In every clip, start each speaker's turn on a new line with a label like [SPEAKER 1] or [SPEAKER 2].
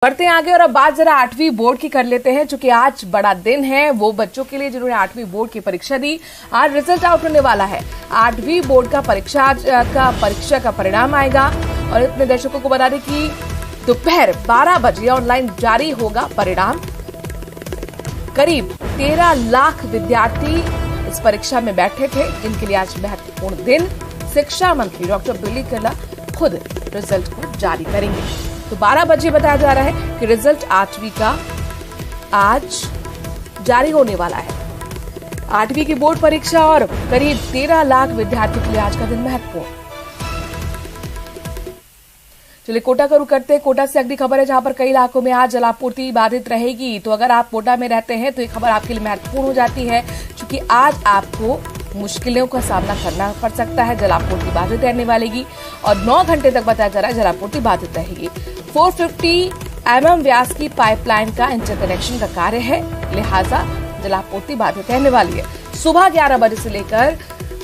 [SPEAKER 1] बढ़ते हैं आगे और अब बात जरा 8वीं बोर्ड की कर लेते हैं, क्योंकि आज बड़ा दिन है वो बच्चों के लिए जिन्होंने 8वीं बोर्ड की परीक्षा दी। आज रिजल्ट आउट होने वाला है। 8वीं बोर्ड का परीक्षा का परिणाम आएगा और अपने दर्शकों को बता दें कि दोपहर 12 बजे ऑनलाइन जारी होगा परिणाम। करीब 13 लाख विद्यार्थी इस परीक्षा में बैठे थे, जिनके लिए आज महत्वपूर्ण दिन। शिक्षा मंत्री डॉक्टर बिली कल्ला खुद रिजल्ट को जारी करेंगे। तो 12 बजे बताया जा रहा है कि रिजल्ट 8वीं का आज जारी होने वाला है। 8वीं की बोर्ड परीक्षा और करीब 13 लाख विद्यार्थियों के लिए आज का दिन महत्वपूर्ण। चलिए कोटा का रुख करते हैं। कोटा से अगली खबर है, जहां पर कई इलाकों में आज जलापूर्ति बाधित रहेगी। तो अगर आप कोटा में रहते हैं तो ये खबर आपके लिए महत्वपूर्ण हो जाती है, क्योंकि आज आपको मुश्किलों का सामना करना पड़ सकता है। जलापूर्ति बाधित रहने वाली और 9 घंटे तक बताया जा रहा है जलापूर्ति बाधित रहेगी। 450 mm व्यास की पाइपलाइन का इंटरकनेक्शन का कार्य है, लिहाजा जलापूर्ति बाधित रहने वाली है। सुबह 11 बजे से लेकर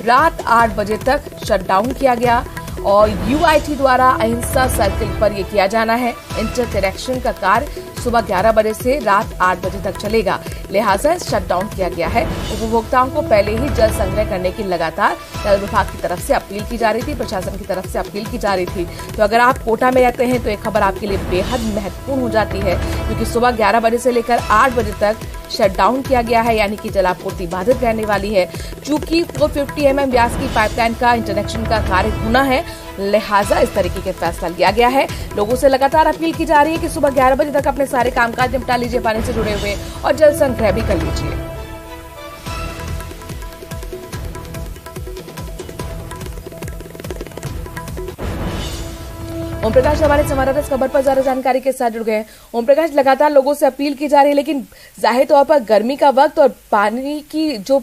[SPEAKER 1] रात 8 बजे तक शटडाउन किया गया और UIT द्वारा अहिंसा सर्किल पर यह किया जाना है। इंटरकनेक्शन का कार्य सुबह 11 बजे से रात 8 बजे तक चलेगा, लिहाजा शटडाउन किया गया है। उपभोक्ताओं को पहले ही जल संग्रह करने की लगातार जल विभाग की तरफ से अपील की जा रही थी, प्रशासन की तरफ से अपील की जा रही थी। तो अगर आप कोटा में रहते हैं तो एक खबर आपके लिए बेहद महत्वपूर्ण हो जाती है, क्योंकि सुबह 11 बजे से लेकर 8 बजे तक शटडाउन किया गया है, यानी कि जलापूर्ति बाधित रहने वाली है। चूंकि 450 mm व्यास की पाइपलाइन का इंटरकनेक्शन का कार्य होना है, लिहाजा इस तरीके के फैसला लिया गया है। लोगों से लगातार अपील की जा रही है कि सुबह 11 बजे तक अपने सारे कामकाज निपटा लीजिए पानी से जुड़े हुए, और जल संग्रह भी कर लीजिए। ओम प्रकाश हमारे संवाददाता इस खबर पर ज्यादा जानकारी के साथ जुड़ गए हैं। ओम प्रकाश, लगातार लोगों से अपील की जा रही है, लेकिन जाहिर तौर पर गर्मी का वक्त और पानी की जो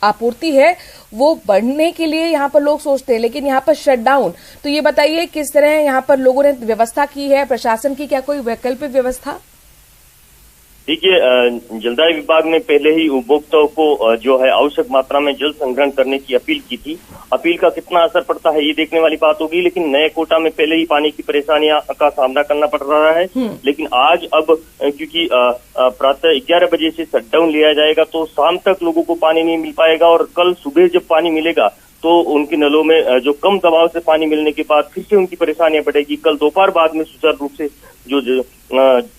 [SPEAKER 1] आपूर्ति है वो बढ़ने के लिए यहाँ पर लोग सोचते हैं, लेकिन यहाँ पर शटडाउन। तो ये बताइए किस तरह यहाँ पर लोगों ने व्यवस्था की है, प्रशासन की क्या कोई वैकल्पिक व्यवस्था?
[SPEAKER 2] देखिए, जलदाय विभाग ने पहले ही उपभोक्ताओं को जो है आवश्यक मात्रा में जल संग्रहण करने की अपील की थी। अपील का कितना असर पड़ता है ये देखने वाली बात होगी, लेकिन नए कोटा में पहले ही पानी की परेशानियां का सामना करना पड़ रहा है। लेकिन आज अब क्योंकि प्रातः 11 बजे से शटडाउन लिया जाएगा, तो शाम तक लोगों को पानी नहीं मिल पाएगा और कल सुबह जब पानी मिलेगा तो उनके नलों में जो कम दबाव से पानी मिलने के बाद फिर से उनकी परेशानियां बढ़ेगी। कल दोपहर बाद में सुचारू रूप से जो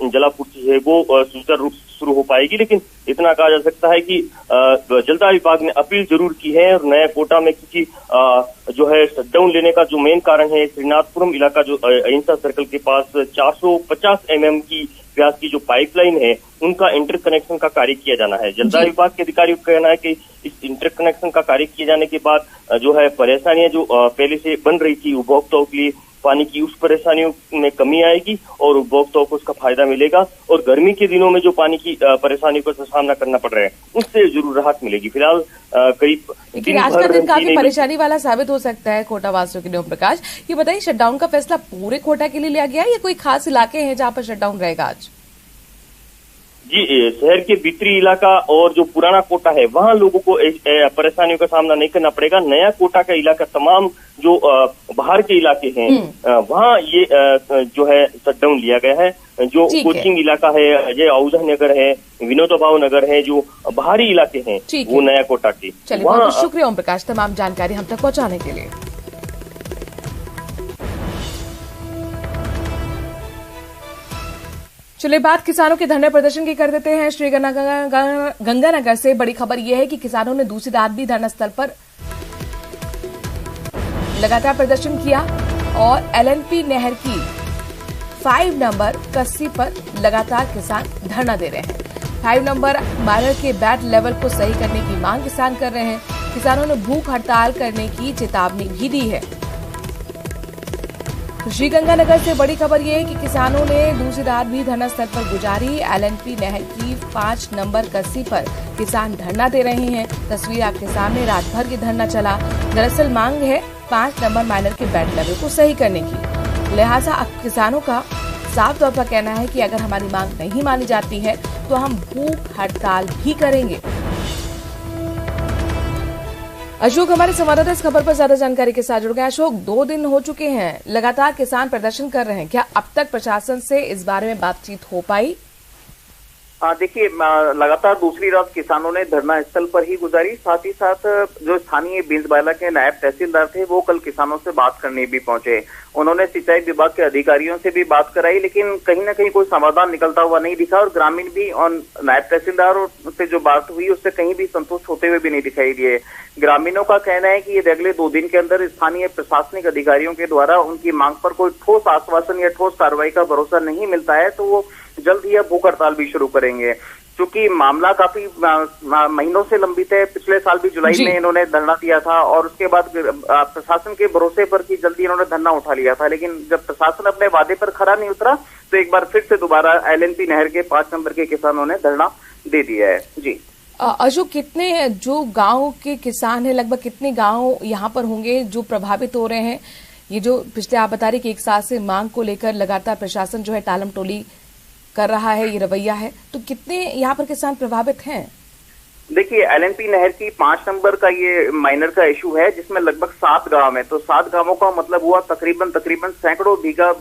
[SPEAKER 2] जलापूर्ति है वो सुचारू रूप से शुरू हो पाएगी। लेकिन इतना कहा जा सकता है कि जलदाय विभाग ने अपील जरूर की है। और नया कोटा में क्योंकि जो है शटडाउन लेने का जो मेन कारण है, श्रीनाथपुरम इलाका जो अहिंसा सर्कल के पास 450 mm की व्यास की जो पाइपलाइन है उनका इंटरकनेक्शन का कार्य किया जाना है। जलदाय विभाग के अधिकारियों का कहना है कि इस इंटरकनेक्शन का कार्य किए जाने के बाद जो है परेशानियां जो पहले से बन रही थी उपभोक्ताओं के लिए, पानी की उस परेशानियों में कमी आएगी और उपभोक्ताओं को उसका फायदा मिलेगा। और गर्मी के दिनों में जो पानी की परेशानियों का सामना करना पड़ रहा है उससे जरूर राहत मिलेगी। फिलहाल करीब
[SPEAKER 1] आज का दिन काफी परेशानी वाला साबित हो सकता है कोटा वासियों के लिए। ओम प्रकाश, ये बताइए शटडाउन का फैसला पूरे कोटा के लिए लिया गया है या कोई खास इलाके हैं जहाँ पर शटडाउन रहेगा आज?
[SPEAKER 2] जी, शहर के भीतरी इलाका और जो पुराना कोटा है वहां लोगों को परेशानियों का सामना नहीं करना पड़ेगा। नया कोटा का इलाका, तमाम जो बाहर के इलाके हैं वहां ये जो है शटडाउन लिया गया है। जो कोचिंग इलाका है, अजय आहूजा नगर है, विनोद भाव नगर है, जो बाहरी इलाके हैं वो नया कोटा के।
[SPEAKER 1] चलिए, बहुत शुक्रिया ओम प्रकाश तमाम जानकारी हम तक पहुंचाने के लिए। चलिए बात किसानों के धरने प्रदर्शन की कर देते हैं। श्री गंगानगर से बड़ी खबर यह है कि किसानों ने दूसरी रात भी धरना स्थल पर लगातार प्रदर्शन किया और LNP नहर की 5 नंबर कस्सी पर लगातार किसान धरना दे रहे हैं। 5 नंबर माइनर के बैट लेवल को सही करने की मांग किसान कर रहे हैं। किसानों ने भूख हड़ताल करने की चेतावनी भी दी है। श्रीगंगानगर से बड़ी खबर यह है कि किसानों ने दूसरी रात भी धरना स्थल पर गुजारी। LNP नहर की 5 नंबर कस्सी पर किसान धरना दे रहे हैं। तस्वीर आपके सामने, रात भर के धरना चला। दरअसल मांग है 5 नंबर माइनर के बैट लेवल को सही करने की। लिहाजा अब किसानों का साफ तौर पर कहना है कि अगर हमारी मांग नहीं मानी जाती है तो हम भूख हड़ताल भी करेंगे। अशोक हमारे संवाददाता इस खबर पर ज्यादा जानकारी के साथ जुड़ गए। अशोक, 2 दिन हो चुके हैं, लगातार किसान प्रदर्शन कर रहे हैं, क्या अब तक प्रशासन से इस बारे में बातचीत हो पाई?
[SPEAKER 3] देखिए, लगातार दूसरी रात किसानों ने धरना स्थल पर ही गुजारी। साथ ही साथ जो स्थानीय बींसबाला के नायब तहसीलदार थे वो कल किसानों से बात करने भी पहुंचे। उन्होंने सिंचाई विभाग के अधिकारियों से भी बात कराई, लेकिन कहीं ना कहीं कोई समाधान निकलता हुआ नहीं दिखा और ग्रामीण भी और नायब तहसीलदार से जो बात हुई उससे कहीं भी संतुष्ट होते हुए भी नहीं दिखाई दिए। ग्रामीणों का कहना है कि ये अगले 2 दिन के अंदर स्थानीय प्रशासनिक अधिकारियों के द्वारा उनकी मांग पर कोई ठोस आश्वासन या ठोस कार्रवाई का भरोसा नहीं मिलता है तो वो जल्द ही अब भूख हड़ताल भी शुरू करेंगे। क्योंकि मामला काफी महीनों से लंबित है। पिछले साल भी जुलाई में इन्होंने धरना दिया था और उसके बाद प्रशासन के भरोसे पर कि जल्दी इन्होंने धरना उठा लिया था, लेकिन जब प्रशासन अपने वादे पर खरा नहीं उतरा तो एक बार फिर से दोबारा एलएनपी नहर के 5 नंबर के किसानों ने धरना दे दिया है। जी
[SPEAKER 1] अशोक, कितने जो गांव के किसान हैं, लगभग कितने गांव यहाँ पर होंगे जो प्रभावित हो रहे हैं? ये जो पिछले आप बता रहे कि 1 साल से मांग को लेकर लगातार प्रशासन जो है टालम टोली कर रहा है, ये रवैया है, तो कितने यहाँ पर किसान प्रभावित हैं?
[SPEAKER 3] देखिए, एलएनपी नहर की 5 नंबर का ये माइनर का इशू है जिसमें लगभग 7 गांव है। तो 7 गांवों का मतलब हुआ तकरीबन सैकड़ों बीघा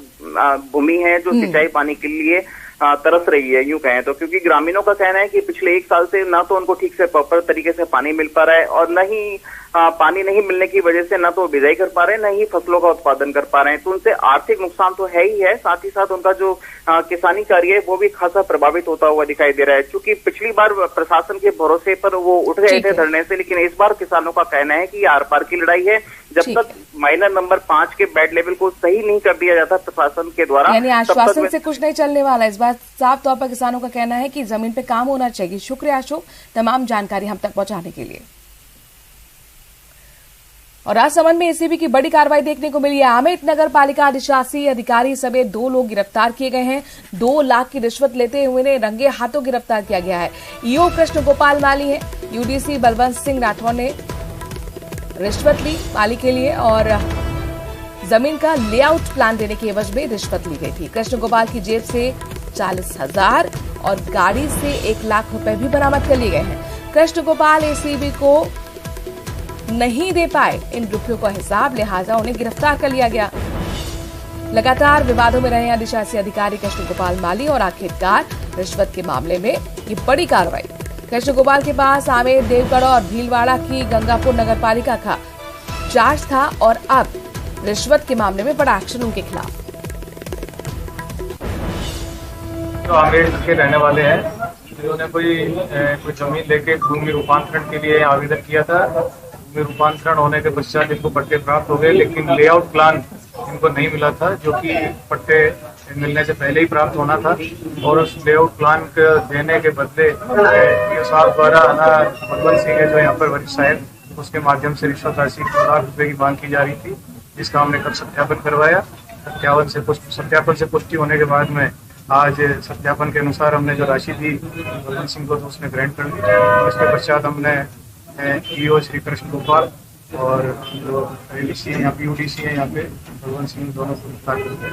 [SPEAKER 3] भूमि है जो सिंचाई पानी के लिए तरस रही है, यूं कहें तो। क्योंकि ग्रामीणों का कहना है कि पिछले 1 साल से ना तो उनको ठीक से प्रॉपर तरीके से पानी मिल पा रहा है और न ही पानी नहीं मिलने की वजह से ना तो बिजाई कर पा रहे हैं, न ही फसलों का उत्पादन कर पा रहे हैं। तो उनसे आर्थिक नुकसान तो है ही है, साथ ही साथ उनका जो किसानी कार्य है वो भी खासा प्रभावित होता हुआ दिखाई दे रहा है। क्योंकि पिछली बार प्रशासन के भरोसे पर वो उठ गए थे धरने से, लेकिन इस बार किसानों का कहना है कि आर पार की लड़ाई है। जब तक माइनर नंबर 5 के बेड लेवल को सही नहीं कर दिया जाता प्रशासन के द्वारा,
[SPEAKER 1] यानी आश्वासन से कुछ नहीं चलने वाला। इस बार साफ तौर पर किसानों का कहना है कि जमीन पे काम होना चाहिए। शुक्रिया अशोक, तमाम जानकारी हम तक पहुंचाने के लिए। और राजसमंद में एसीबी की बड़ी कार्रवाई देखने को मिली है। आमेट नगर पालिका अधिशासी अधिकारी समेत 2 लोग गिरफ्तार किए गए हैं। 2 लाख की रिश्वत लेते हुए उन्हें रंगे हाथों गिरफ्तार किया गया है। ईओ कृष्ण गोपाल माली है, यूडीसी बलवंत सिंह राठौर ने रिश्वत ली माली के लिए और जमीन का लेआउट प्लान देने के एवज में रिश्वत ली गई थी। कृष्ण गोपाल की जेब से 40,000 और गाड़ी से 1 लाख रुपए भी बरामद कर लिए गए हैं। कृष्ण गोपाल एसीबी को नहीं दे पाए इन रुपयों का हिसाब, लिहाजा उन्हें गिरफ्तार कर लिया गया। लगातार विवादों में रहे अधिशासी अधिकारी कृष्ण गोपाल माली और आखिरकार रिश्वत के मामले में ये बड़ी कार्रवाई। कृष्ण गोपाल के पास आमेर, देवगढ़ और भीलवाड़ा की गंगापुर नगर पालिका का चार्ज था और अब रिश्वत के मामले में बड़ा एक्शन उनके खिलाफ।
[SPEAKER 4] जो आमेर के रहने वाले हैं, जिन्होंने कोई जमीन लेके भूमि रूपांतरण के लिए आवेदन किया था। भूमि रूपांतरण होने के पश्चात इनको पट्टे प्राप्त हो गए, लेकिन लेआउट प्लान इनको नहीं मिला था, जो कि पट्टे मिलने से पहले ही प्राप्त होना था। और उस लेआउट प्लान के देने के बदले ये साहब द्वारा बलवंत सिंह है जो यहाँ पर वरिष्ठ साहब, उसके माध्यम से रिश्वत राशि 2 लाख रुपए की मांग की जा रही थी, जिसका हमने कल सत्यापन करवाया। सत्यापन से पुष्टि होने के बाद में आज सत्यापन के अनुसार हमने जो राशि दी बलवंत सिंह को तो उसने ग्रांट कर दी। और इसके पश्चात हमने ईओ श्री कृष्ण गोपाल और जो एलडीसी है यहाँ पे, यूडीसी है यहाँ पे, बलवंत सिंह दोनों को गिरफ्तार कर दिया।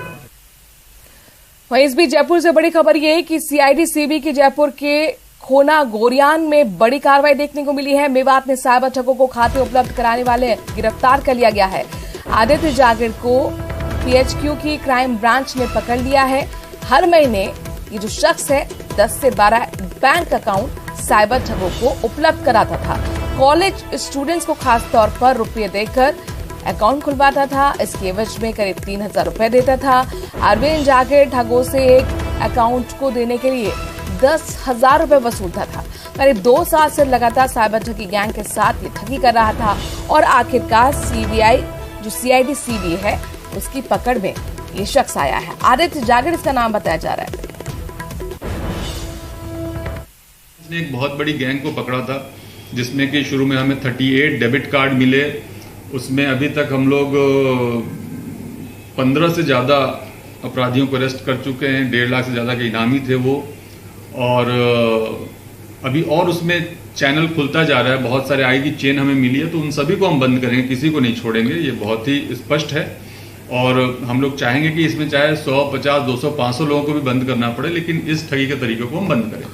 [SPEAKER 1] वहीं इस बीच जयपुर से बड़ी खबर ये है कि सीआईडी सीबी के जयपुर के खोना गोरियान में बड़ी कार्रवाई देखने को मिली है। मेवात में साइबर ठगों को खाते उपलब्ध कराने वाले गिरफ्तार कर लिया गया है। आदित्य जागीर को पीएचक्यू की क्राइम ब्रांच ने पकड़ लिया है। हर महीने ये जो शख्स है 10 से 12 बैंक अकाउंट साइबर ठगों को उपलब्ध कराता था। कॉलेज स्टूडेंट्स को खास तौर पर रुपये देकर अकाउंट खुलवाता था। इसके एवज में करीब 3,000 रुपए देता था। अरविंद जागीर ठगों से एक अकाउंट को देने के लिए 10,000 रुपए वसूलता था। करीब 2 साल से लगातार साइबर ठगी गैंग के साथ ये ठगी कर रहा था और आखिरकार सीबीआई जो सीआईडी सीबी है उसकी पकड़ में ये शख्स आया है। आदित्य जागीर इसका नाम बताया जा रहा है।
[SPEAKER 5] इसने एक बहुत बड़ी गैंग को पकड़ा था, जिसमें कि शुरू में हमें 38 डेबिट कार्ड मिले। उसमें अभी तक हम लोग 15 से ज़्यादा अपराधियों को अरेस्ट कर चुके हैं। 1.5 लाख से ज़्यादा के इनामी थे वो। और अभी और उसमें चैनल खुलता जा रहा है। बहुत सारे आई की चेन हमें मिली है, तो उन सभी को हम बंद करेंगे, किसी को नहीं छोड़ेंगे। ये बहुत ही स्पष्ट है। और हम लोग चाहेंगे कि इसमें चाहे 100, 50, 200, 500 लोगों को भी बंद करना पड़े, लेकिन इस ठगी के तरीकों को हम बंद करें।